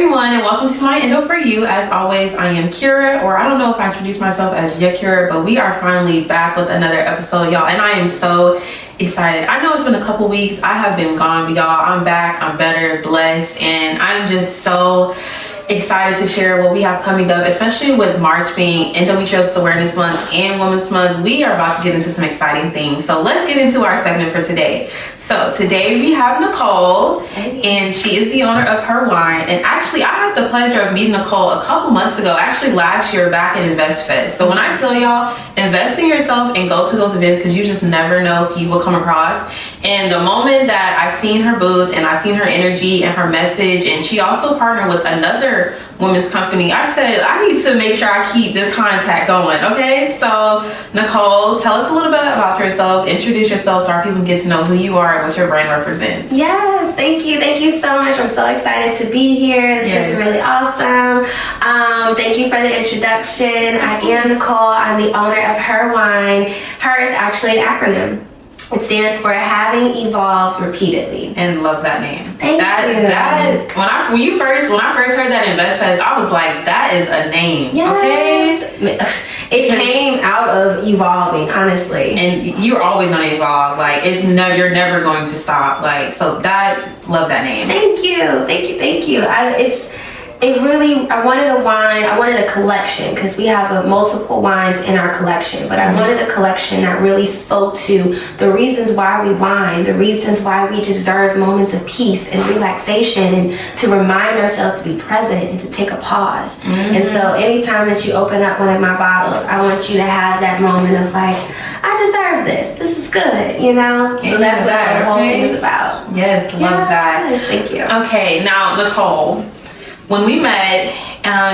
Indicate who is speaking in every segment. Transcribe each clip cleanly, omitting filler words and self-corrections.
Speaker 1: everyone, and welcome to my Endo for You. As always, I am Kira, or I don't know if I introduced myself as Yakira, but we are finally back with another episode, y'all, and I am so excited. I know it's been a couple weeks. I have been gone, but y'all, I'm back, I'm better, blessed, and I'm just so excited to share what we have coming up, especially with March being Endometriosis Awareness Month and Women's Month. We are about to get into some exciting things. So let's get into our segment for today. So today we have Nicole, and she is the owner of Her Wine. And actually, I had the pleasure of meeting Nicole a couple months ago, actually last year back at Invest Fest. So when I tell y'all, invest in yourself and go to those events, because you just never know who you will come across. And the moment that I've seen her booth and I've seen her energy and her message, and she also partnered with another women's company, I said, I need to make sure I keep this contact going. Okay, so Nicole, tell us a little bit about yourself, introduce yourself so our people get to know who you are and what your brand represents.
Speaker 2: Yes, thank you so much. I'm so excited to be here. This is really awesome. Thank you for the introduction. I am Nicole. I'm the owner of Her Wine. Her is actually an acronym. It stands for Having Evolved Repeatedly.
Speaker 1: And love that name.
Speaker 2: Thank you.
Speaker 1: When I first heard that Invest Fest, I was like, that is a name.
Speaker 2: Yes.
Speaker 1: Okay.
Speaker 2: It came out of evolving, honestly.
Speaker 1: And you're always gonna evolve. Like you're never going to stop. Like, so love that name.
Speaker 2: Thank you. I wanted a wine, I wanted a collection, because we have multiple wines in our collection, but I wanted a collection that really spoke to the reasons why we wine, the reasons why we deserve moments of peace and relaxation, and to remind ourselves to be present and to take a pause. And so anytime that you open up one of my bottles, I want you to have that moment of like, I deserve this. This is good, you know? So that's what the whole thing is about.
Speaker 1: Yes, love that.
Speaker 2: Thank you.
Speaker 1: Okay, now Nicole, when we met,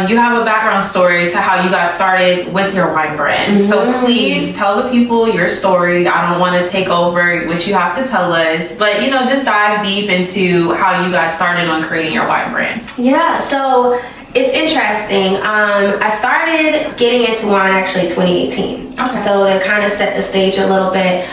Speaker 1: you have a background story to how you got started with your wine brand. So please tell the people your story. I don't want to take over what you have to tell us, but just dive deep into how you got started on creating your wine brand.
Speaker 2: Yeah, so it's interesting. I started getting into wine actually 2018. Okay. So to kind of set the stage a little bit,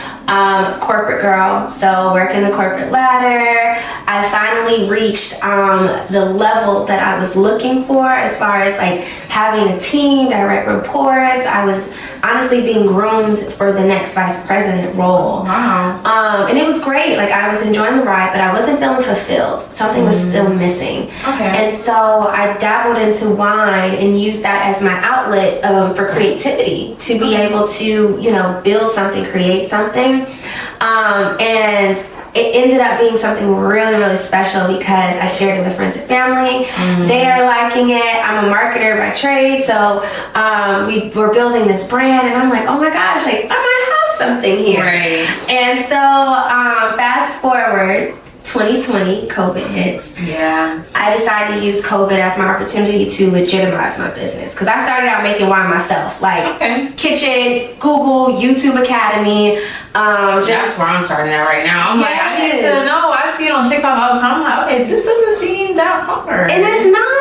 Speaker 2: corporate girl, so working the corporate ladder. I finally reached the level that I was looking for as far as like having a team, direct reports. I was honestly being groomed for the next vice president role.
Speaker 1: Wow.
Speaker 2: And it was great. Like, I was enjoying the ride, but I wasn't feeling fulfilled. Something was still missing.
Speaker 1: Okay.
Speaker 2: And so I dabbled into wine and used that as my outlet for creativity, to be able to, build something, create something. And it ended up being something really, really special because I shared it with friends and family. They are liking it. I'm a marketer by trade, so we were building this brand, and I'm like, oh my gosh, like, I might have something here.
Speaker 1: Right.
Speaker 2: And so fast forward, 2020, COVID hits.
Speaker 1: Yeah.
Speaker 2: I decided to use COVID as my opportunity to legitimize my business, because I started out making wine myself, like kitchen, Google, YouTube Academy.
Speaker 1: That's where I'm starting at right now. I'm like, I need to know. I see it on TikTok all the time. I'm like, okay, this doesn't seem that hard.
Speaker 2: And it's not.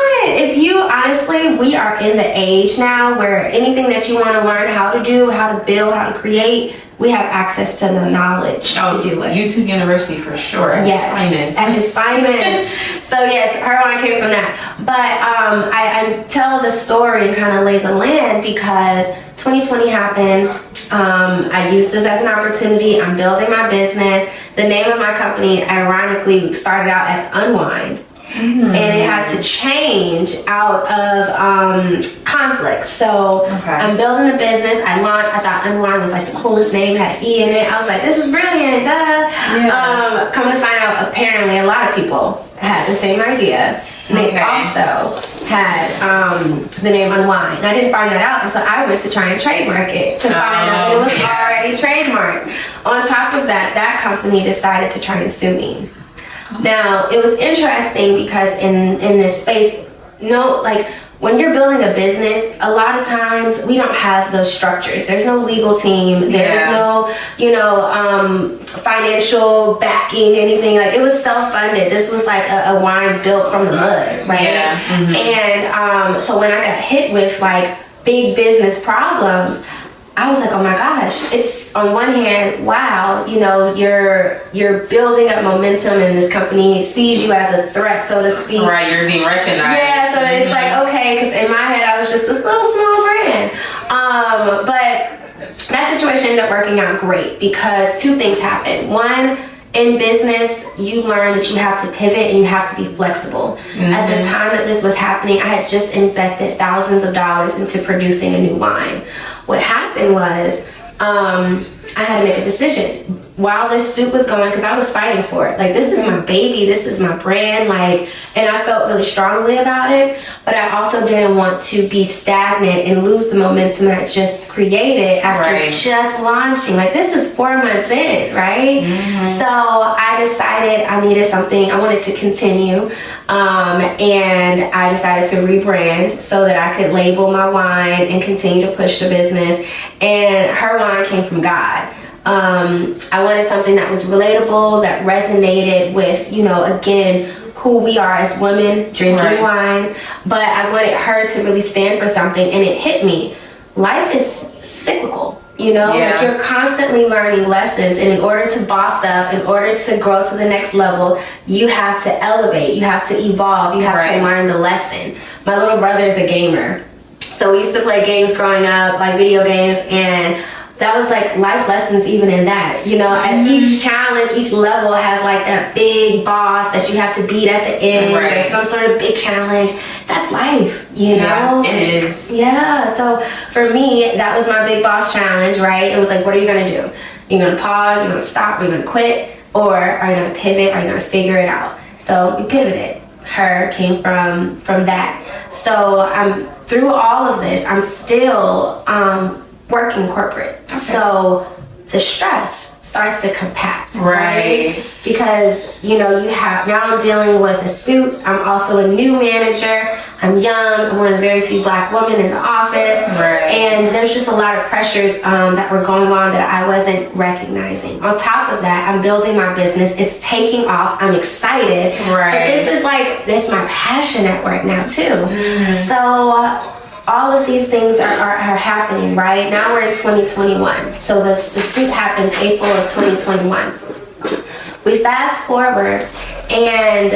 Speaker 2: Honestly, we are in the age now where anything that you want to learn how to do, how to build, how to create, we have access to the knowledge to do it.
Speaker 1: YouTube University for sure. At
Speaker 2: its finest. So yes, Her Wine came from that. But I tell the story and kind of lay the land because 2020 happens. I use this as an opportunity. I'm building my business. The name of my company, ironically, started out as Unwind. And it had to change out of conflict. So I'm building a business. I launched. I thought Unwind was like the coolest name, had E in it. I was like, this is brilliant. Come to find out, apparently a lot of people had the same idea. And they also had the name Unwind. And I didn't find that out until I went to try and trademark it to find out it was already trademarked. On top of that, that company decided to try and sue me. Now, it was interesting because in this space, when you're building a business, a lot of times we don't have those structures. There's no legal team. There's no, financial backing, anything. Like, it was self-funded. This was like a wine built from the mud, right? And so when I got hit with like big business problems, I was like, oh my gosh, it's on one hand, wow, you know, you're building up momentum and this company sees you as a threat, so to speak.
Speaker 1: Right, you're being recognized.
Speaker 2: Yeah, so it's like, okay, because in my head I was just this little small brand. But that situation ended up working out great because two things happened. One, in business, you learn that you have to pivot and you have to be flexible. At the time that this was happening, I had just invested thousands of dollars into producing a new wine. What happened was, I had to make a decision while this suit was going, because I was fighting for it. Like, this is my baby, this is my brand, like, and I felt really strongly about it, but I also didn't want to be stagnant and lose the momentum I just created after just launching. Like, this is 4 months in, right? So I decided I needed something, I wanted to continue, and I decided to rebrand so that I could label my wine and continue to push the business. And her wine came from God. I wanted something that was relatable, that resonated with, you know, again, who we are as women drinking wine. But I wanted her to really stand for something, and it hit me. Life is cyclical, you know, like you're constantly learning lessons, and in order to boss up, in order to grow to the next level, you have to elevate, you have to evolve, you have to learn the lesson. My little brother is a gamer, so we used to play games growing up, like video games, and that was like life lessons even in that, you know. At each challenge, each level has like that big boss that you have to beat at the end, or some sort of big challenge. That's life, you know.
Speaker 1: It is.
Speaker 2: Yeah, so for me, that was my big boss challenge, right? It was like, what are you gonna do? You're gonna pause, you're gonna stop, are you gonna quit, or are you gonna pivot, are you gonna figure it out? So we pivoted. Her came from that. So I'm through all of this, I'm still working corporate. So the stress starts to compact, right? Because, you know, you have, now I'm dealing with a suit, I'm also a new manager, I'm young, I'm one of the very few black women in the office, and there's just a lot of pressures that were going on that I wasn't recognizing. On top of that, I'm building my business, it's taking off, I'm excited, but this is my passion at work now too. So all of these things are happening, right? Now we're in 2021. So the suit happens April of 2021. We fast forward and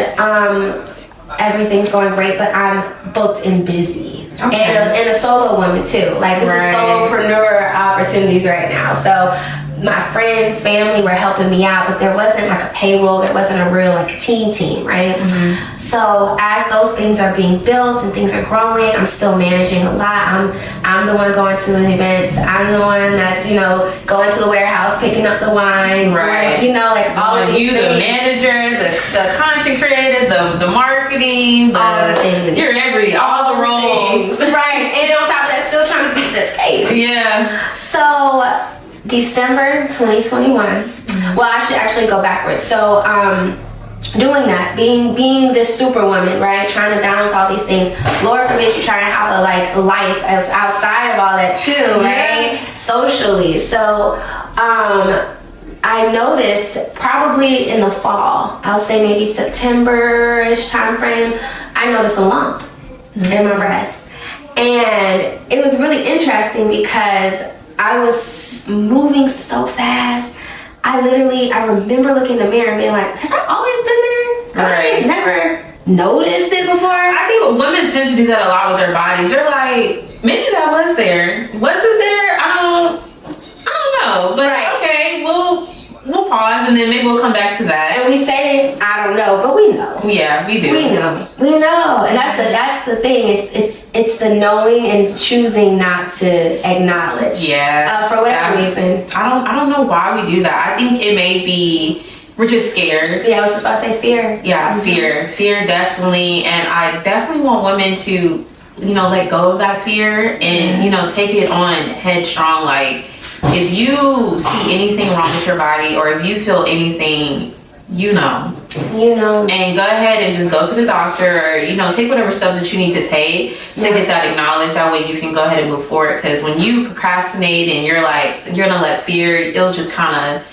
Speaker 2: everything's going great, but I'm booked and busy. And a solo woman too. Like, this is solopreneur opportunities right now. So my friends, family were helping me out, but there wasn't like a payroll, there wasn't a real like team, right? So as those things are being built and things are growing, I'm still managing a lot. I'm the one going to the events, I'm the one that's, you know, going to the warehouse, picking up the wine, you know, like all of these things.
Speaker 1: The manager, the content creator, the marketing, all the roles.
Speaker 2: And on top of that, still trying to beat this case. So December 2021. Well, I should actually go backwards. So, doing that, being this superwoman, right? Trying to balance all these things. Lord forbid you try to have a life as outside of all that too, right? Socially. So, I noticed probably in the fall, I'll say maybe September-ish time frame, I noticed a lump in my breast. And it was really interesting because I was moving so fast. I remember looking in the mirror and being like, has that always been there? I've just never noticed it before.
Speaker 1: I think women tend to do that a lot with their bodies. They're like, maybe that was there. Was it there? I don't know. But okay, we'll pause and then maybe we'll come back to that.
Speaker 2: And we say, I don't know, but we know.
Speaker 1: Yeah, we do.
Speaker 2: We know. And that's the thing. It's the knowing and choosing not to acknowledge. For whatever reason.
Speaker 1: I don't know why we do that. I think it may be we're just scared.
Speaker 2: Yeah, I was just about to say fear.
Speaker 1: Yeah, fear definitely. And I definitely want women to, you know, let go of that fear and, you know, take it on headstrong. Like, if you see anything wrong with your body or if you feel anything, you know, and go ahead and just go to the doctor or, you know, take whatever steps that you need to take to get that acknowledged. That way you can go ahead and move forward. Because when you procrastinate and you're gonna let fear, it'll just kind of,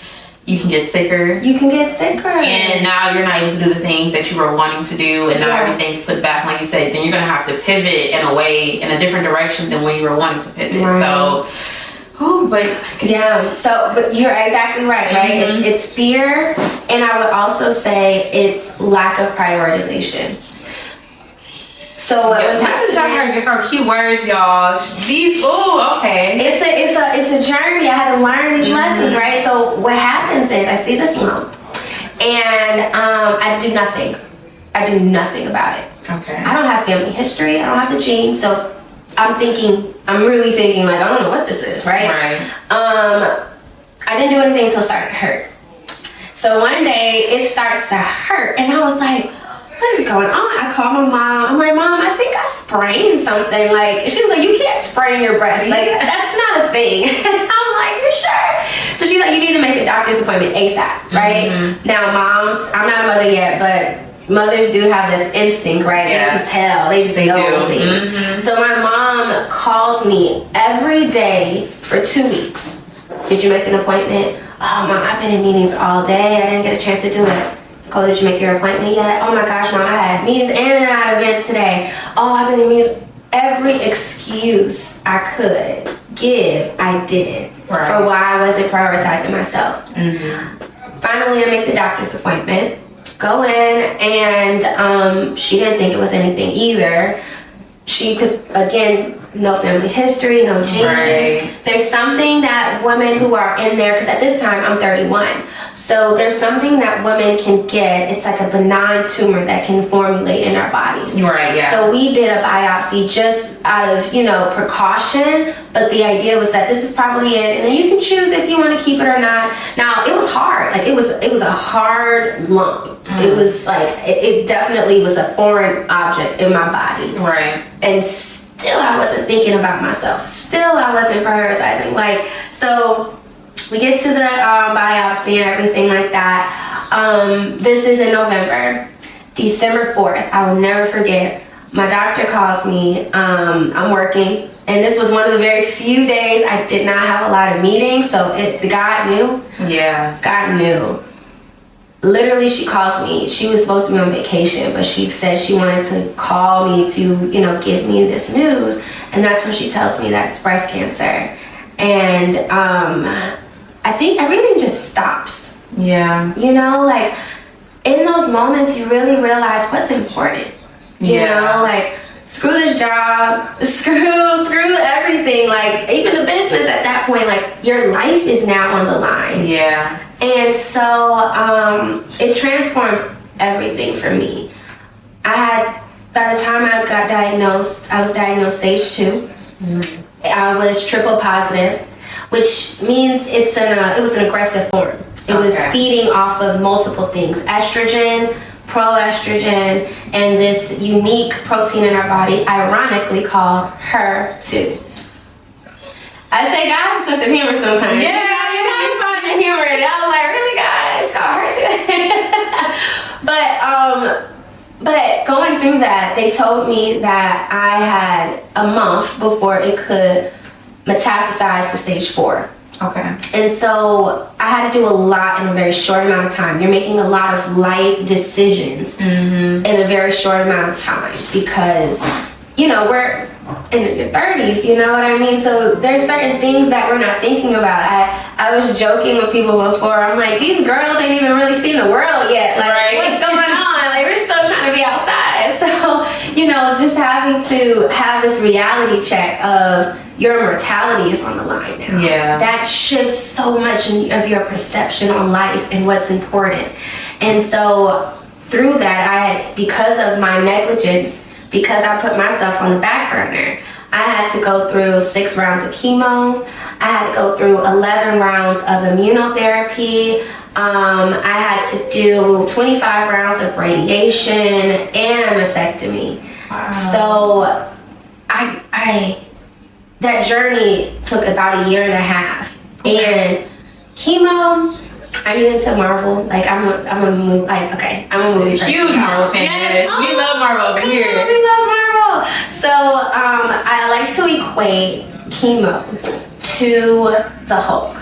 Speaker 1: you can get sicker. And now you're not able to do the things that you were wanting to do, and now everything's put back, like you said. Then you're gonna have to pivot in a different direction than when you were wanting to pivot. So Oh, but
Speaker 2: Yeah. So, but you're exactly right, right? It's fear, and I would also say it's lack of prioritization. So what was
Speaker 1: let's talk
Speaker 2: happening?
Speaker 1: her key words, y'all. These. Oh, okay.
Speaker 2: It's a journey. I had to learn these lessons, right? So what happens is I see this lump, and I do nothing. I do nothing about it.
Speaker 1: Okay.
Speaker 2: I don't have family history. I don't have the genes. So I'm really thinking like, I don't know what this is, right?
Speaker 1: Right.
Speaker 2: I didn't do anything until it started to hurt. So one day it starts to hurt, and I was like, what is going on? I called my mom. I'm like, Mom, I think I sprained something. Like, she was like, you can't sprain your breast. Like, that's not a thing. I'm like, you sure? So she's like, you need to make a doctor's appointment ASAP, right? Now, moms, I'm not a mother yet, but mothers do have this instinct, right?
Speaker 1: Yeah.
Speaker 2: They can tell. They just know things. So my mom calls me every day for 2 weeks. Did you make an appointment? Oh, Mom, I've been in meetings all day. I didn't get a chance to do it. Nicole, did you make your appointment yet? Oh my gosh, Mom, I had meetings in and out of events today. Oh, I've been in meetings. Every excuse I could give, I did for why I wasn't prioritizing myself. Finally, I make the doctor's appointment. Go in, and she didn't think it was anything either. Because again, no family history, no genes.
Speaker 1: Right.
Speaker 2: There's something that women who are in there, because at this time I'm 31, so there's something that women can get. It's like a benign tumor that can formulate in our bodies.
Speaker 1: Right, yeah.
Speaker 2: So we did a biopsy just out of, precaution, but the idea was that this is probably it, and then you can choose if you want to keep it or not. Now, it was hard. Like, it was a hard lump. It was like, it definitely was a foreign object in my body.
Speaker 1: Right.
Speaker 2: And still I wasn't thinking about myself. Still I wasn't prioritizing. Like, so we get to the biopsy and everything like that. This is in November. December 4th, I will never forget. My doctor calls me. I'm working, and this was one of the very few days I did not have a lot of meetings, so God knew.
Speaker 1: Yeah.
Speaker 2: God knew. Literally, she calls me. She was supposed to be on vacation, but she said she wanted to call me to, give me this news. And that's when she tells me that it's breast cancer. And I think everything just stops.
Speaker 1: Yeah.
Speaker 2: Like, in those moments, you really realize what's important. You know, like, screw this job, screw everything. Like, even the business at that point, like, your life is now on the line.
Speaker 1: Yeah.
Speaker 2: And so it transformed everything for me. By the time I got diagnosed, I was diagnosed stage 2. I was triple positive, which means it was an aggressive form. It was feeding off of multiple things: estrogen, proestrogen, and this unique protein in our body, ironically called HER2. I say God has a sense of humor sometimes.
Speaker 1: Yeah,
Speaker 2: you find the humor in it. I was like, really, guys? It's called HER2. But going through that, they told me that I had a month before it could metastasize to stage 4.
Speaker 1: Okay.
Speaker 2: And so I had to do a lot in a very short amount of time. You're making a lot of life decisions in a very short amount of time because, we're in your 30s, you know what I mean? So there's certain things that we're not thinking about. I was joking with people before. I'm like, these girls ain't even really seen the world yet. Like, what's going on? Like, we're still trying to be outside. So, just having to have this reality check of your mortality is on the line now.
Speaker 1: Yeah.
Speaker 2: That shifts so much of your perception on life and what's important. And so through that, because of my negligence, because I put myself on the back burner, I had to go through 6 rounds of chemo. I had to go through 11 rounds of immunotherapy. I had to do 25 rounds of radiation and a mastectomy. Wow. So that journey took about 1.5 years. And chemo, are you into Marvel? Like, I'm a movie person.
Speaker 1: Huge Marvel fan. Yes. We love Marvel over here.
Speaker 2: We love Marvel. So I like to equate chemo to the Hulk.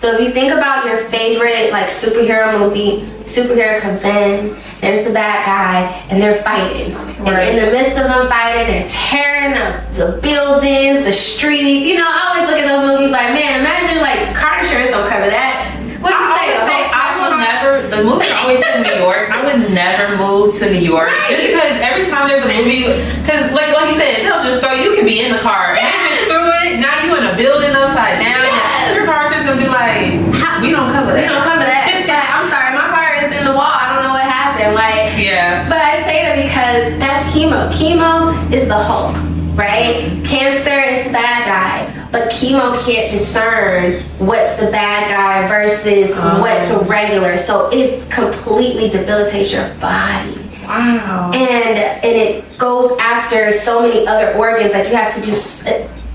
Speaker 2: So if you think about your favorite like superhero movie, superhero comes in, there's the bad guy, and they're fighting.
Speaker 1: Right.
Speaker 2: And in the midst of them fighting, they're tearing up the buildings, the streets. You know, I always look at those movies like, man, imagine like car insurance don't cover that. What do you say?
Speaker 1: I will never. The movies are always in New York. I would never move to New York just because every time there's a movie, because like you said, they'll just throw. You can be in the car and you just threw it. Now you in a building upside down.
Speaker 2: Yes.
Speaker 1: Your car's just gonna be like, we don't cover that.
Speaker 2: We don't cover that. But I'm sorry, my car is in the wall. I don't know what happened. Like,
Speaker 1: yeah.
Speaker 2: But I say that because that's chemo. Chemo is the Hulk, right? Cancer is the bad guy. But chemo can't discern what's the bad guy versus what's a regular. So it completely debilitates your body.
Speaker 1: Wow.
Speaker 2: And it goes after so many other organs. Like you have to do,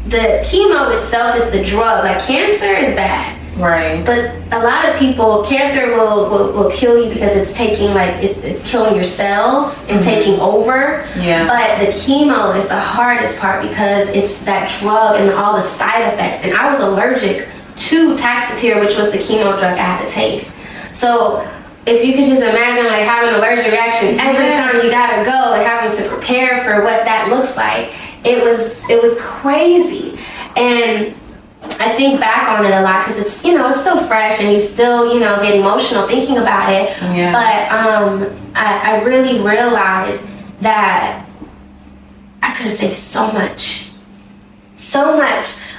Speaker 2: the chemo itself is the drug. Like cancer is bad.
Speaker 1: Right.
Speaker 2: But a lot of people, cancer will kill you because it's taking it's killing your cells and taking over.
Speaker 1: Yeah.
Speaker 2: But the chemo is the hardest part because it's that drug and all the side effects. And I was allergic to Taxotere, which was the chemo drug I had to take. So if you could just imagine like having an allergic reaction every time you gotta go and having to prepare for what that looks like, it was crazy. And I think back on it a lot because it's, it's still fresh and you still, get emotional thinking about it.
Speaker 1: Yeah.
Speaker 2: But I really realized that I could have saved so much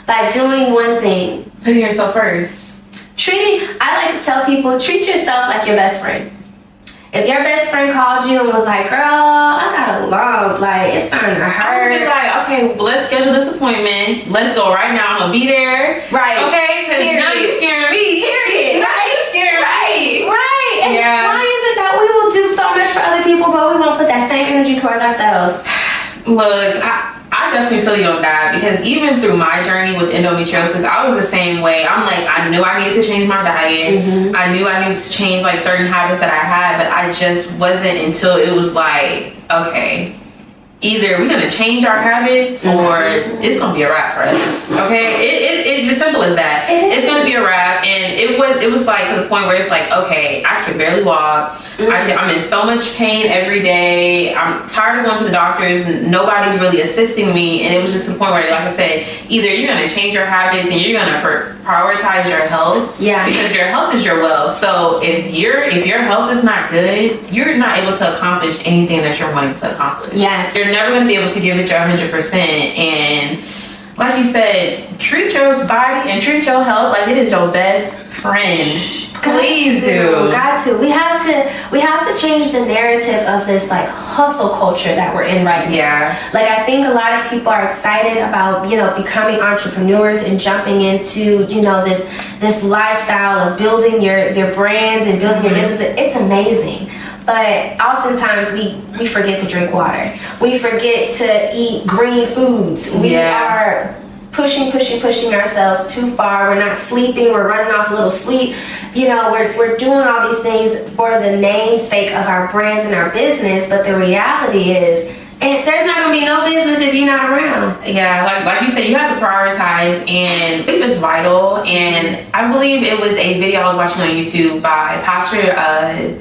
Speaker 2: by doing one thing.
Speaker 1: Putting yourself first.
Speaker 2: I like to tell people, treat yourself like your best friend. If your best friend called you and was like, girl, I got a lump, like, it's starting to hurt.
Speaker 1: I would be like, okay, let's schedule this appointment. Let's go right now. I'm going to be there.
Speaker 2: Right.
Speaker 1: Okay? Because now you're scaring me.
Speaker 2: Period.
Speaker 1: Now you're scaring me.
Speaker 2: Right. And
Speaker 1: Yeah.
Speaker 2: why is it that we will do so much for other people, but we won't put that same energy towards ourselves?
Speaker 1: Look, I definitely feel you on that because even through my journey with endometriosis, I was the same way. I'm like, I knew I needed to change my diet.
Speaker 2: Mm-hmm.
Speaker 1: I knew I needed to change like certain habits that I had, but I just wasn't until it was like, okay, either we're gonna change our habits or it's gonna be a wrap for us. Okay, it's just simple as that. It's gonna be a wrap, and it was like to the point where it's like, okay, I can barely walk. I'm in so much pain every day. I'm tired of going to the doctors and nobody's really assisting me. And it was just the point where, like I said, either you're gonna change your habits and you're gonna prioritize your health.
Speaker 2: Yeah.
Speaker 1: Because your health is your wealth. So if your health is not good, you're not able to accomplish anything that you're wanting to accomplish.
Speaker 2: Yes.
Speaker 1: You're never going to be able to give it your 100%. And like you said, treat your body and treat your health like it is your best friend. Please do.
Speaker 2: Got to. We have to change the narrative of this like hustle culture that we're in right now.
Speaker 1: Yeah.
Speaker 2: Like I think a lot of people are excited about, becoming entrepreneurs and jumping into, this lifestyle of building your brands and building your business. It's amazing. But oftentimes we forget to drink water. We forget to eat green foods. We are pushing ourselves too far. We're not sleeping. We're running off a little sleep. We're doing all these things for the namesake of our brands and our business. But the reality is, and there's not going to be no business if you're not around.
Speaker 1: Yeah, like you said, you have to prioritize, and I believe it's vital. And I believe it was a video I was watching on YouTube by Pastor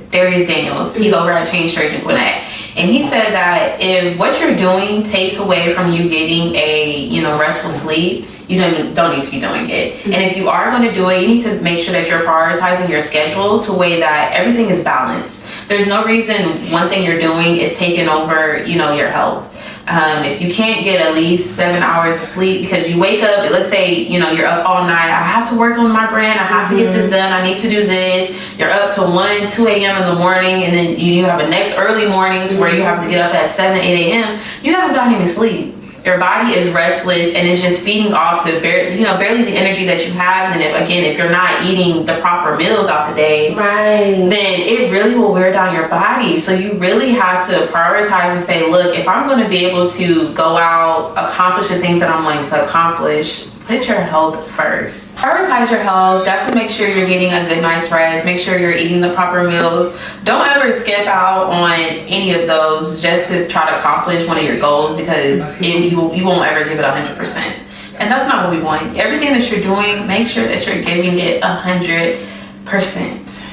Speaker 1: Darius Daniels. He's over at Change Church in Gwinnett. And he said that if what you're doing takes away from you getting a restful sleep, you don't need to be doing it. And if you are going to do it, you need to make sure that you're prioritizing your schedule to way that everything is balanced. There's no reason one thing you're doing is taking over, your health. If you can't get at least 7 hours of sleep because you wake up, let's say, you're up all night. I have to work on my brand. I have to get this done. I need to do this. You're up till 1, 2 a.m. in the morning, and then you have a next early morning to where you have to get up at 7, 8 a.m. You haven't gotten any sleep. Your body is restless and it's just feeding off barely the energy that you have. And if you're not eating the proper meals out the day, then it really will wear down your body. So you really have to prioritize and say, look, if I'm going to be able to go out, accomplish the things that I'm wanting to accomplish, put your health first. Prioritize your health. Definitely make sure you're getting a good night's rest. Make sure you're eating the proper meals. Don't ever skip out on any of those just to try to accomplish one of your goals, because you won't ever give it 100%. And that's not what we want. Everything that you're doing, make sure that you're giving it 100%.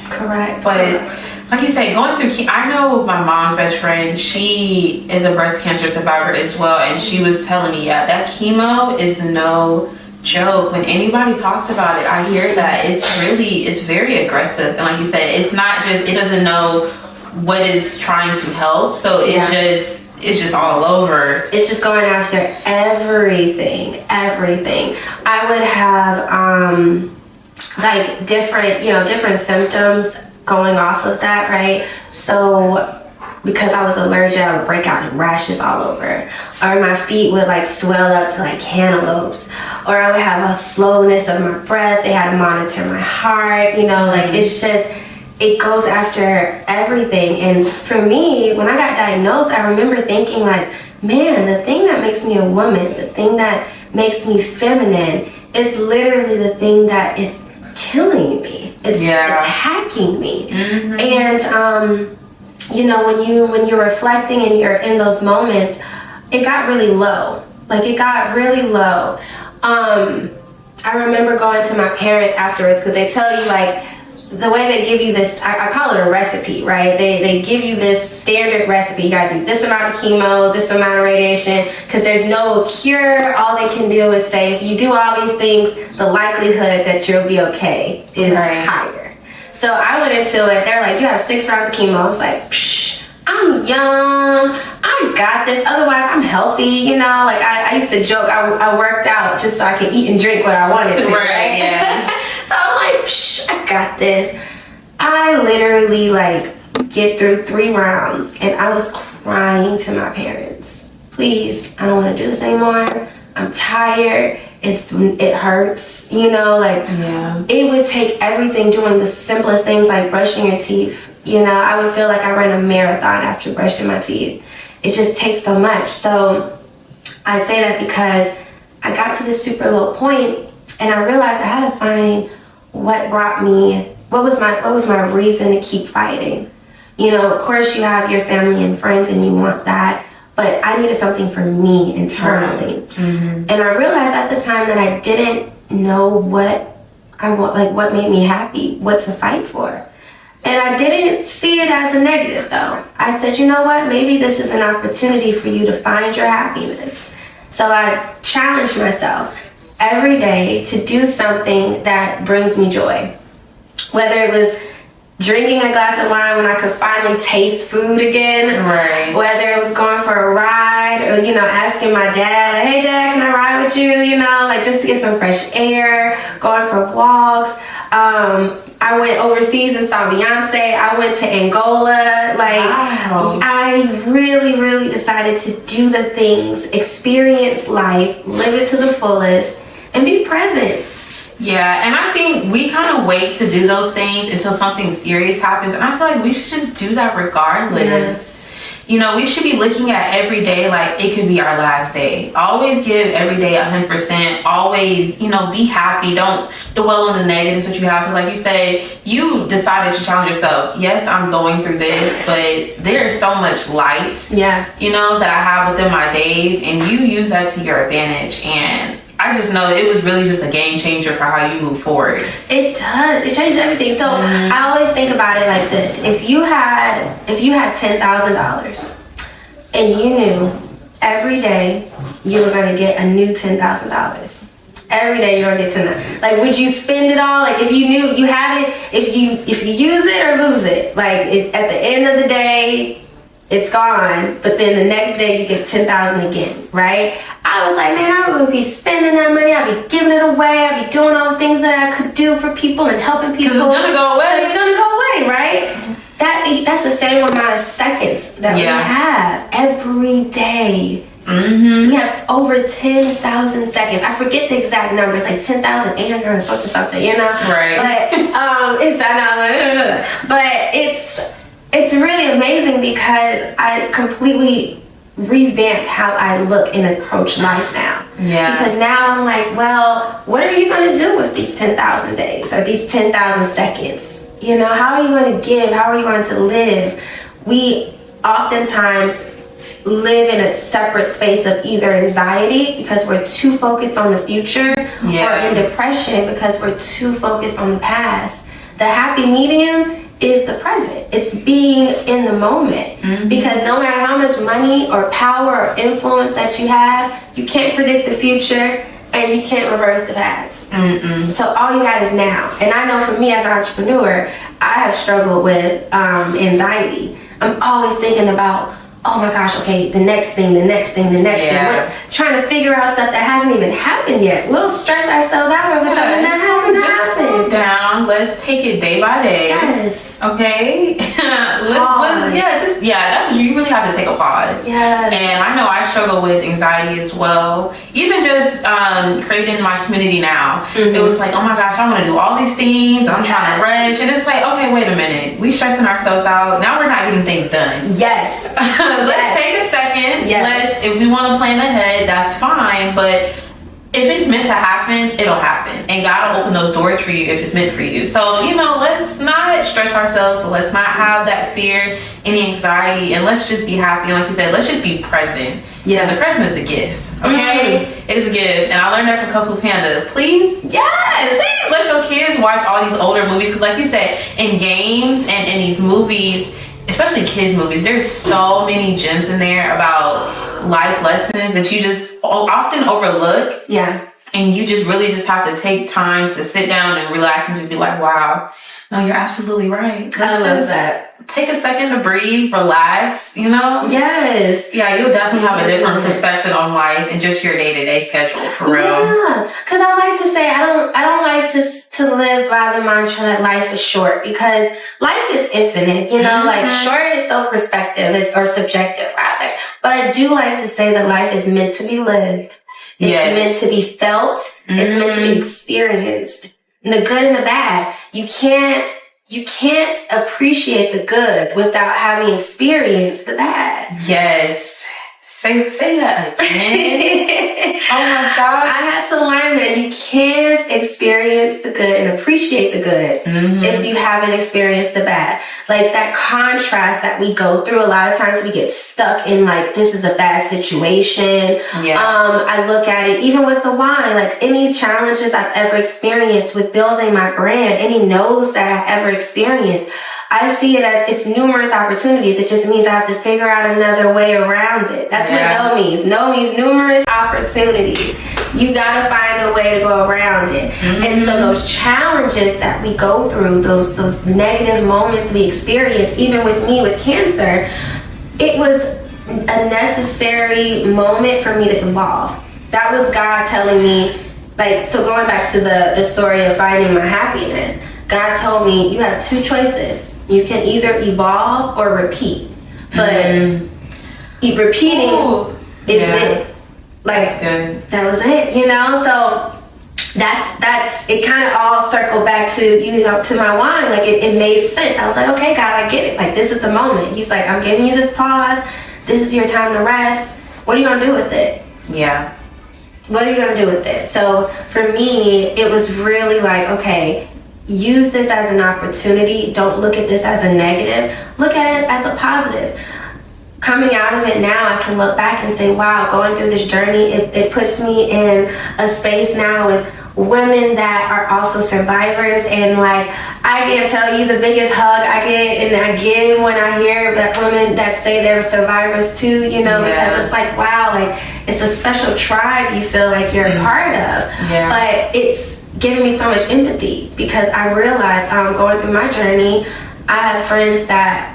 Speaker 2: Correct.
Speaker 1: But like you say, going through I know my mom's best friend, she is a breast cancer survivor as well, and she was telling me, yeah, that chemo is no joke. When anybody talks about it, I hear that it's very aggressive. And like you said, it's not just, it doesn't know what is trying to help, so it's just all over. It's
Speaker 2: just going after everything. I would have like different symptoms going off of that, right? So because I was allergic, I would break out in rashes all over, or my feet would like swell up to like cantaloupes, or I would have a slowness of my breath. They had to monitor my heart, like it's just, it goes after everything. And for me, when I got diagnosed, I remember thinking like, man, the thing that makes me a woman, the thing that makes me feminine is literally the thing that is killing me. It's attacking me. Mm-hmm. And when you're reflecting and you're in those moments, it got really low. I remember going to my parents afterwards, because they tell you like, the way they give you this, I call it a recipe, right? They give you this standard recipe. You gotta do this amount of chemo, this amount of radiation, because there's no cure. All they can do is say, if you do all these things, the likelihood that you'll be okay is higher. So I went into it, they're like, you have 6 rounds of chemo. I was like, psh, I'm young, I got this, otherwise I'm healthy, like I used to joke, I worked out just so I could eat and drink what I wanted to, right?
Speaker 1: Yeah.
Speaker 2: So I'm like, psh, I got this. I literally like get through 3 rounds and I was crying to my parents. Please, I don't want to do this anymore. I'm tired. It hurts, it would take everything, doing the simplest things like brushing your teeth. I would feel like I ran a marathon after brushing my teeth. It just takes so much. So I say that because I got to this super low point and I realized I had to find what was my reason to keep fighting. Of course you have your family and friends and you want that, but I needed something for me internally. Mm-hmm. And I realized at the time that I didn't know what I want, like what made me happy, what to fight for. And I didn't see it as a negative though. I said, you know what, maybe this is an opportunity for you to find your happiness. So I challenged myself every day to do something that brings me joy. Whether it was drinking a glass of wine when I could finally taste food again, right? Whether it was going for a ride or, asking my dad, like, hey dad, can I ride with you? Like just to get some fresh air, going for walks. I went overseas and saw Beyonce. I went to Angola. Wow. I really, really decided to do the things, experience life, live it to the fullest, and be present.
Speaker 1: Yeah, and I think we kind of wait to do those things until something serious happens, and I feel like we should just do that regardless. Yes. We should be looking at every day like it could be our last day. Always give every day 100%. Always, be happy. Don't dwell on the negatives that you have, because like you said, you decided to challenge yourself. Yes, I'm going through this, but there's so much light, that I have within my days, and you use that to your advantage. And I just know it was really just a game changer for how you move forward. It
Speaker 2: does. It changes everything. So I always think about it like this. If you had $10,000 and you knew every day you were going to get a new $10,000. Every day you're going to get $10,000. Like, would you spend it all? Like, if you knew you had it, if you use it or lose it, like at the end of the day, it's gone, but then the next day you get $10,000 again, right? I was like, man, I would be spending that money. I'd be giving it away. I'd be doing all the things that I could do for people and helping people.
Speaker 1: Because it's gonna go away.
Speaker 2: It's gonna go away, right? That's the same amount of seconds that we have every day. Mm-hmm. We have over 10,000 seconds. I forget the exact numbers, like 10,800 something, Right. But it's really amazing because I completely revamped how I look and approach life now. Yeah. Because now I'm like, well, what are you going to do with these 10,000 days or these 10,000 seconds? How are you going to give? How are you going to live? We oftentimes live in a separate space of either anxiety because we're too focused on the future, or in depression because we're too focused on the past. The happy medium is the present. It's being in the moment. Because no matter how much money or power or influence that you have, you can't predict the future and you can't reverse the past. So all you got is now. And I know for me as an entrepreneur, I have struggled with anxiety. I'm always thinking about, oh my gosh, okay, the next thing. Trying to figure out stuff that hasn't even happened yet. We'll stress ourselves out over something that hasn't happened.
Speaker 1: Slow down. Let's take it day by day.
Speaker 2: Yes.
Speaker 1: Okay. That's what you really have to take a pause.
Speaker 2: Yes.
Speaker 1: And I know I struggle with anxiety as well. Even just creating my community now. It was like, oh my gosh, I want to do all these things. I'm trying to rush. And it's like, okay, wait a minute. We stressing ourselves out. Now we're not getting things done.
Speaker 2: Yes.
Speaker 1: Let's take a second.
Speaker 2: Yes.
Speaker 1: If we want to plan ahead, that's fine. But if it's meant to happen, it'll happen. And God will open those doors for you if it's meant for you. So, let's not stress ourselves. Let's not have that fear, any anxiety, and let's just be happy. And like you said, let's just be present. Yeah. The present is a gift. Okay? It is a gift. And I learned that from Kung Fu Panda. Please let your kids watch all these older movies. Because like you said, in games and in these movies, especially kids movies, there's so many gems in there about life lessons that you just often overlook.
Speaker 2: Yeah.
Speaker 1: And you just really just have to take time to sit down and relax and just be like, wow, no, you're absolutely right.
Speaker 2: I love that.
Speaker 1: Take a second to breathe, relax,
Speaker 2: Yes.
Speaker 1: Yeah, you'll definitely have a different perspective on life and just your day-to-day schedule, for real.
Speaker 2: Yeah, because I like to say, I don't like to live by the mantra that life is short, because life is infinite, like short is so perspective, or subjective rather. But I do like to say that life is meant to be lived. It's meant to be felt. It's meant to be experienced. And the good and the bad. You can't appreciate the good without having experienced the bad.
Speaker 1: Yes. Say that again. Oh my God.
Speaker 2: I had to learn that you can't experience the good and appreciate the good if you haven't experienced the bad. Like that contrast that we go through, a lot of times we get stuck in like, this is a bad situation. I look at it, even with the wine, like any challenges I've ever experienced with building my brand, any no's that I've ever experienced, I see it as it's numerous opportunities. It just means I have to figure out another way around it. That's what no means. No means numerous opportunities. You gotta find a way to go around it. And so those challenges that we go through, those negative moments we experience, even with me with cancer, it was a necessary moment for me to evolve. That was God telling me, so going back to the story of finding my happiness, God told me, you have two choices. You can either evolve or repeat. But repeating is it.
Speaker 1: That's good.
Speaker 2: That was it, So that's it. Kind of all circled back to to my wine. Like it made sense. I was like, okay, God, I get it. Like this is the moment. He's like, I'm giving you this pause. This is your time to rest. What are you gonna do with it?
Speaker 1: Yeah.
Speaker 2: What are you gonna do with it? So for me, it was really like, okay, use this as an opportunity. Don't look at this as a negative. Look at it as a positive. Coming out of it now, I can look back and say, wow, going through this journey, it puts me in a space now with women that are also survivors. And like, I can't tell you the biggest hug I get and I give when I hear that women that say they're survivors too, because it's like, wow, like it's a special tribe you feel like you're a part of. But it's giving me so much empathy, because I realized going through my journey, I have friends that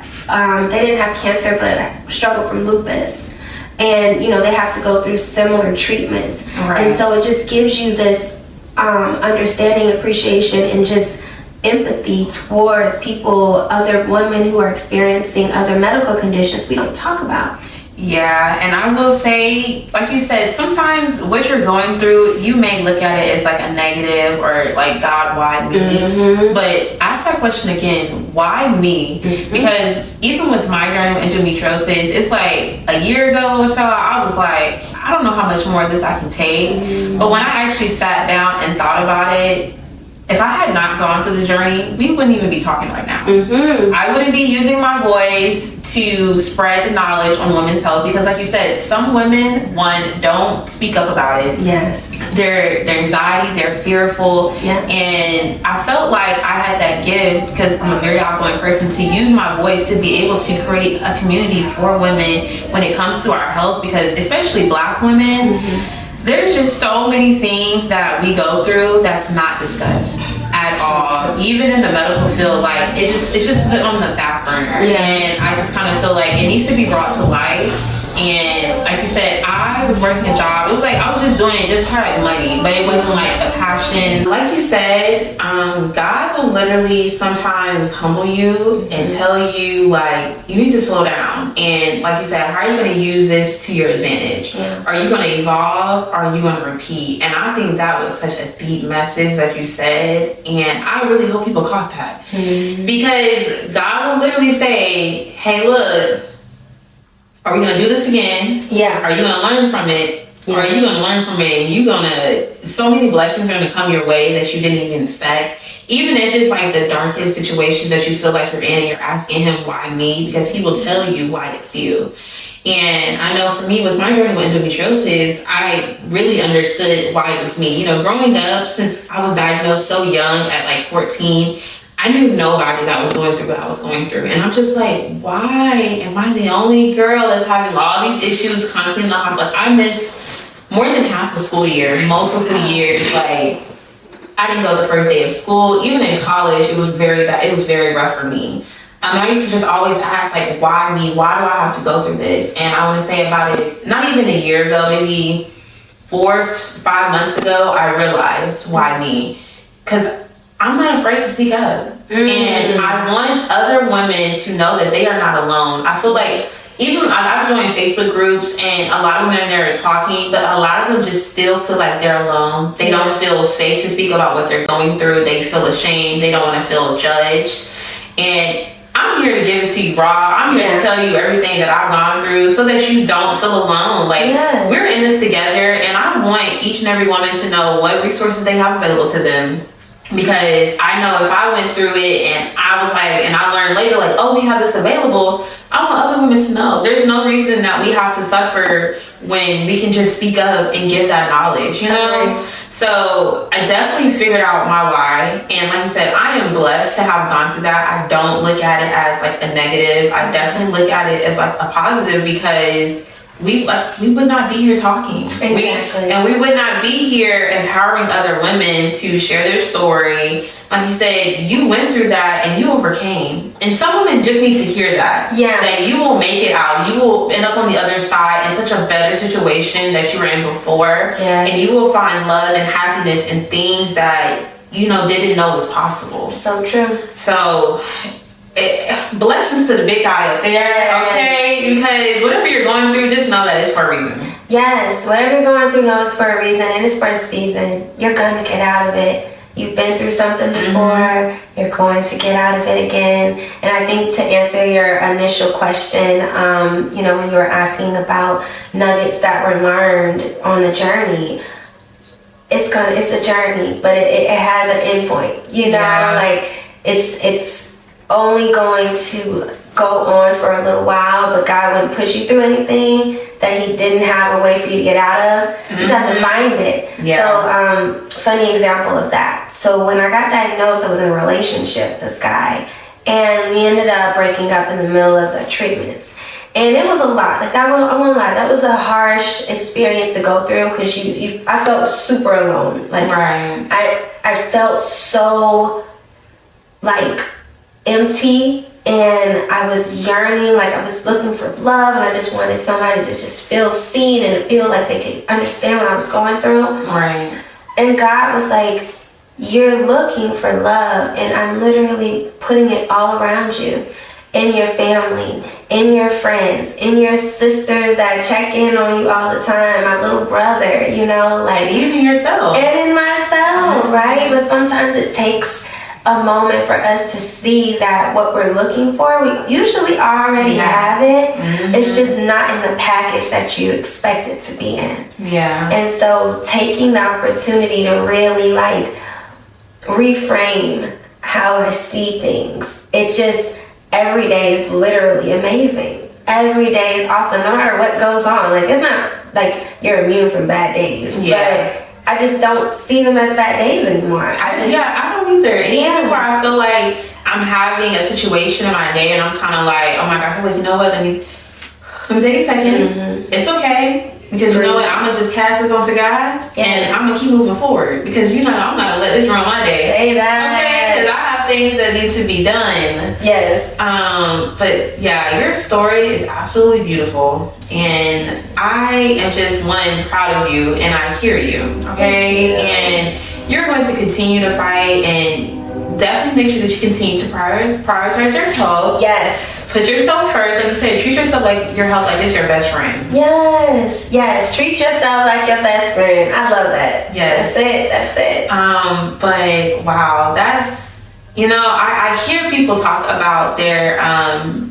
Speaker 2: they didn't have cancer but struggle from lupus, and they have to go through similar treatments. And so it just gives you this understanding, appreciation, and just empathy towards people, other women who are experiencing other medical conditions we don't talk about.
Speaker 1: Yeah, and I will say, like you said, sometimes what you're going through, you may look at it as like a negative or like, God, why me? But ask that question again, why me? Because even with my journey with endometriosis, it's like a year ago or so, I was like, I don't know how much more of this I can take. But when I actually sat down and thought about it, if I had not gone through the journey, we wouldn't even be talking right now.
Speaker 2: Mm-hmm.
Speaker 1: I wouldn't be using my voice to spread the knowledge on women's health because, like you said, some women, one, don't speak up about it.
Speaker 2: Yes.
Speaker 1: Their anxiety, they're fearful.
Speaker 2: Yeah.
Speaker 1: And I felt like I had that gift because I'm a very outgoing person to use my voice to be able to create a community for women when it comes to our health, because especially Black women, there's just so many things that we go through that's not discussed at all. Even in the medical field, like it's just put on the back burner.
Speaker 2: Yeah.
Speaker 1: And I just kind of feel like it needs to be brought to light. And like you said, I was working a job. It was like I was just doing it just for like money, but it wasn't like a passion. Like you said, God will literally sometimes humble you and tell you like you need to slow down. And like you said, how are you going to use this to your advantage?
Speaker 2: Yeah.
Speaker 1: Are you going to evolve? Or are you going to repeat? And I think that was such a deep message that you said, and I really hope people caught that. Because God will literally say, hey, look, are we going to do this again?
Speaker 2: Yeah.
Speaker 1: Are you going to learn from it?
Speaker 2: Yeah.
Speaker 1: Or are you going to learn from it and you're going to, so many blessings are going to come your way that you didn't even expect. Even if it's like the darkest situation that you feel like you're in and you're asking him, why me? Because he will tell you why it's you. And I know for me, with my journey with endometriosis, I really understood why it was me. You know, growing up, since I was diagnosed so young at like 14, I knew nobody that was going through what I was going through. And I'm just like, why am I the only girl that's having all these issues constantly in the hospital? Like, I missed more than half a school year, multiple years. Like, I didn't go the first day of school. Even in college, it was very bad. It was very rough for me. I used to just always ask, like, why me? Why do I have to go through this? And I want to say about it, not even a year ago, maybe 4 or 5 months ago, I realized why me. Because I'm not afraid to speak up. And I want other women to know that they are not alone. I feel like even I've joined Facebook groups and a lot of women there are talking, but a lot of them just still feel like they're alone. They don't feel safe to speak about what they're going through. They feel ashamed. They don't want to feel judged. And I'm here to give it to you raw. I'm here to tell you everything that I've gone through so that you don't feel alone. Like, we're in this together, and I want each and every woman to know what resources they have available to them. Because I know if I went through it and I was like, and I learned later, like, oh, we have this available, I want other women to know. There's no reason that we have to suffer when we can just speak up and give that knowledge, you know? So I definitely figured out my why. And like you said, I am blessed to have gone through that. I don't look at it as like a negative. I definitely look at it as like a positive, because we would not be here talking.
Speaker 2: Exactly.
Speaker 1: And we would not be here empowering other women to share their story. Like you said, you went through that and you overcame. And some women just need to hear that. Yeah. That you will make it out. You will end up on the other side in such a better situation that you were in before. Yes. And you will find love and happiness in things that you didn't know was possible.
Speaker 2: So true.
Speaker 1: So blessings to the big guy up there, okay? Because whatever you're going through, just know that it's for a reason.
Speaker 2: Yes, whatever you're going through, know it's for a reason, and it's for a season. You're going to get out of it. You've been through something before. You're going to get out of it again. And I think to answer your initial question, when you were asking about nuggets that were learned on the journey, it's a journey, but it has an end point. Like it's only going to go on for a little while, but God wouldn't put you through anything that he didn't have a way for you to get out of. You just have to find it. So funny example of that. So when I got diagnosed, I was in a relationship with this guy, and we ended up breaking up in the middle of the treatments. And it was a lot. Like, I won't lie, that was a harsh experience to go through, because I felt super alone. Like, I felt so like empty, and I was yearning, like I was looking for love, and I just wanted somebody to just feel seen and to feel like they could understand what I was going through. And God was like, you're looking for love, and I'm literally putting it all around you, in your family, in your friends, in your sisters that check in on you all the time, my little brother, like
Speaker 1: even in yourself.
Speaker 2: And in myself, right? But sometimes it takes a moment for us to see that what we're looking for, we usually already have it. It's just not in the package that you expect it to be in. And so taking the opportunity to really reframe how I see things. It's just every day is literally amazing. Every day is awesome, no matter what goes on. Like, it's not like you're immune from bad days, but I just don't see them as bad days anymore. I don't
Speaker 1: either. And even where I feel like I'm having a situation in my day and I'm kind of like, oh my God, I'm like, you know what, let me take a second. It's okay. Because you know what, I'm going to just cast this onto God and I'm going to keep moving forward. Because you know, I'm not going to let this ruin my day.
Speaker 2: Say that.
Speaker 1: Okay? Because I have things that need to be done.
Speaker 2: Yes.
Speaker 1: But yeah, your story is absolutely beautiful. And I am just, one, proud of you and I hear you. Okay? And you're going to continue to fight and definitely make sure that you continue to prioritize your health.
Speaker 2: Yes.
Speaker 1: Put yourself first. Like you said, treat yourself like your health like it's your best friend.
Speaker 2: Yes. Treat yourself like your best friend. I love that.
Speaker 1: Yes.
Speaker 2: That's it.
Speaker 1: But wow, that's, you know, I hear people talk about their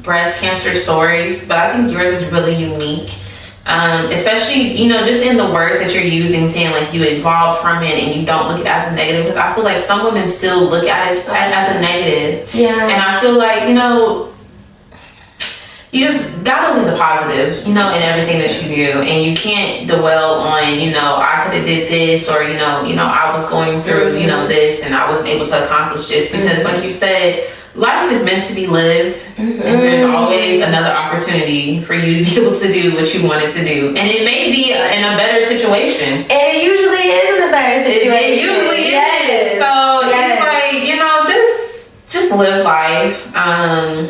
Speaker 1: breast cancer stories, but I think yours is really unique. Especially, you know, just in the words that you're using, saying like you evolved from it and you don't look at it as a negative, because I feel like some women still look at it as a negative. Yeah. And I feel like, you know, you just gotta look at the positive, you know, in everything that you do, and you can't dwell on, you know, I could have did this, or you know, I was going through, you know, this, and I wasn't able to accomplish this, because like you said, life is meant to be lived, and there's always another opportunity for you to be able to do what you wanted to do, and it may be in a better situation.
Speaker 2: And it usually is in a better situation.
Speaker 1: It usually is. So it's like, you know, just live life.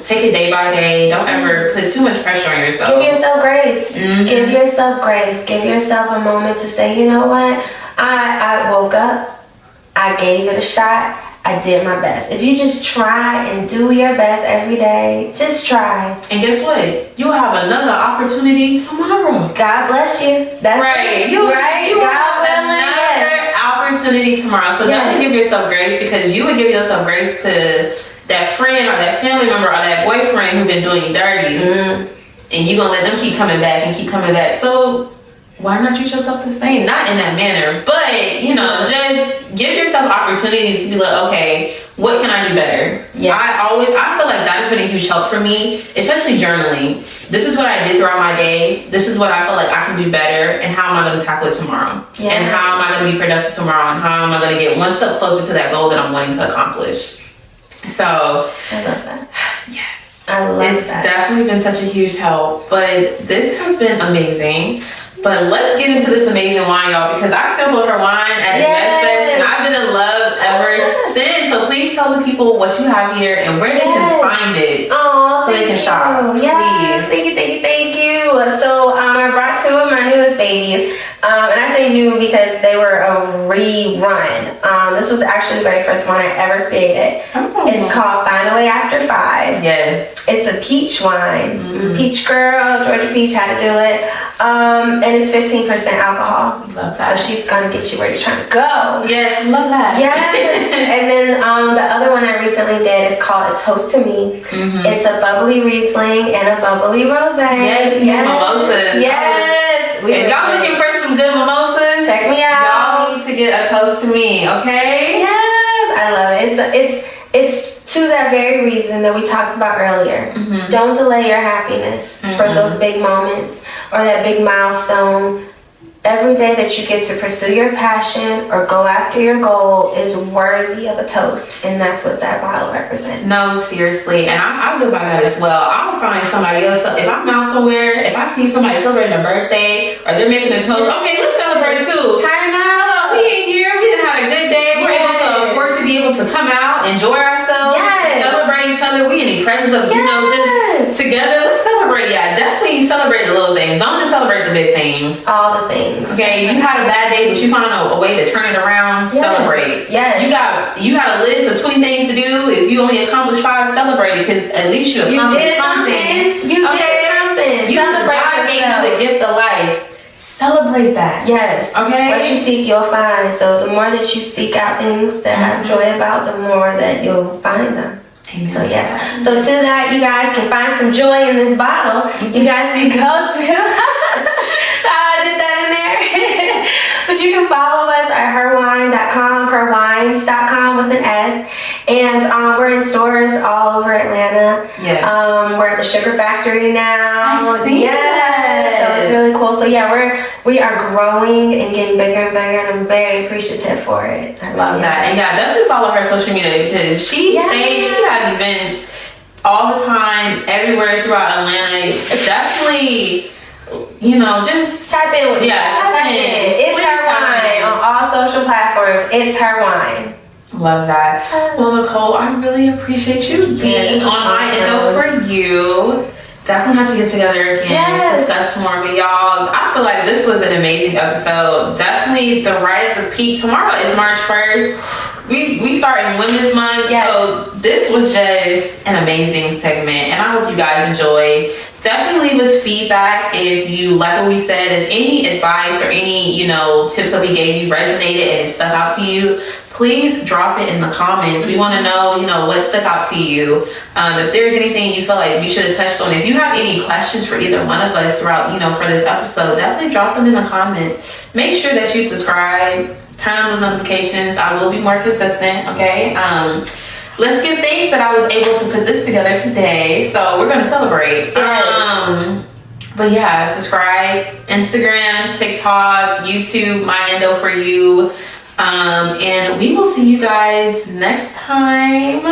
Speaker 1: Take it day by day. Don't ever put too much pressure on yourself.
Speaker 2: Give yourself grace. Give yourself grace. Give yourself a moment to say, you know what? I woke up. I gave it a shot. I did my best. If you just try and do your best every day, just try.
Speaker 1: And guess what? You'll have another opportunity tomorrow.
Speaker 2: God bless you. That's
Speaker 1: right.
Speaker 2: It.
Speaker 1: You will
Speaker 2: have
Speaker 1: another opportunity tomorrow. So definitely give yourself grace, because you would give yourself grace to that friend or that family member or that boyfriend who's been doing you dirty. And you're going to let them keep coming back and keep coming back. So why not treat yourself the same? Not in that manner, but, you know, just give yourself opportunity to be like, okay, what can I do better? I feel like that has been a huge help for me, especially journaling. This is what I did throughout my day. This is what I feel like I can do better, and how am I going to tackle it tomorrow? And how am I going to be productive tomorrow? And how am I going to get one step closer to that goal that I'm wanting to accomplish? So
Speaker 2: I love that.
Speaker 1: Yes.
Speaker 2: I love
Speaker 1: it's
Speaker 2: that.
Speaker 1: definitely been such a huge help. But this has been amazing. But let's get into this amazing wine, y'all, because I sampled her wine at the Best Fest, and I've been in love ever since. So please tell the people what you have here and where they can find it.
Speaker 2: Oh,
Speaker 1: so they can shop.
Speaker 2: Yes, thank you. So I brought two of my newest babies. And I say new because they were a rerun. This was actually the very first one I ever created. It's called Find a Way After 5.
Speaker 1: Yes.
Speaker 2: It's a peach wine. Peach girl, Georgia Peach had to do it. And it's 15% alcohol.
Speaker 1: Love that.
Speaker 2: So she's gonna get you where you're trying to go.
Speaker 1: Yes, love that.
Speaker 2: Yes. And then the other one I recently did is called A Toast to Me. It's a bubbly Riesling and a bubbly rosé.
Speaker 1: Yes, mimosas.
Speaker 2: Yes.
Speaker 1: If y'all looking for some good mimosas,
Speaker 2: check me out.
Speaker 1: Y'all need to get A Toast to Me, okay?
Speaker 2: Yes, I love it. It's to that very reason that we talked about earlier. Don't delay your happiness for those big moments or that big milestone. Every day that you get to pursue your passion or go after your goal is worthy of a toast, and that's what that bottle represents.
Speaker 1: No, seriously, and I live by that as well. I'll find somebody else. If I'm out somewhere, if I see somebody celebrating a birthday or they're making a toast, okay, let's celebrate too.
Speaker 2: Turn up.
Speaker 1: We in here, we done had a good day. We're able to afford to be able to come out, enjoy ourselves, celebrate each other. We in the presence of, you know, just together. Let's celebrate. Yeah, definitely celebrate the little things. Don't just celebrate the big things.
Speaker 2: All the things.
Speaker 1: Okay, you had a bad day, but you found a way to turn it around. Celebrate.
Speaker 2: Yes.
Speaker 1: You had a list of 20 things to do. If you only accomplished 5, celebrate it, because at least you accomplished something.
Speaker 2: You did something. Celebrate
Speaker 1: God gave you the gift of life. Celebrate that.
Speaker 2: Yes.
Speaker 1: Okay.
Speaker 2: What you seek, you'll find. So the more that you seek out things to have joy about, the more that you'll find them.
Speaker 1: Amen.
Speaker 2: So yes. So to that, you guys can find some joy in this bottle. You guys can go to. So I did that in there. But you can follow us at herwine.com, herwines.com. with an S. And we're in stores all over Atlanta.
Speaker 1: Yes.
Speaker 2: We're at the Sugar Factory now.
Speaker 1: I see that.
Speaker 2: So it's really cool. So yeah, we are growing and getting bigger and bigger, and I'm very appreciative for it.
Speaker 1: I love that. And yeah, definitely follow her social media because she has events all the time, everywhere throughout Atlanta. Definitely, just
Speaker 2: type in with
Speaker 1: type in.
Speaker 2: It's her wine on all social platforms. It's her wine.
Speaker 1: Love that. Well, Nicole, I really appreciate you being on my endo for you. Definitely have to get together again, discuss more. But y'all, I feel like this was an amazing episode. Definitely the right at the peak. Tomorrow is March 1st. We start in Women's Month, so this was just an amazing segment, and I hope you guys enjoy. Definitely leave us feedback if you like what we said, if any advice or any tips that we gave you resonated and it stuck out to you. Please drop it in the comments. We want to know, what stuck out to you. If there's anything you feel like we should have touched on, if you have any questions for either one of us throughout, for this episode, definitely drop them in the comments. Make sure that you subscribe, turn on those notifications. I will be more consistent, okay? Let's give thanks that I was able to put this together today. So we're going to celebrate. But yeah, subscribe, Instagram, TikTok, YouTube, my endo for you. And we will see you guys next time.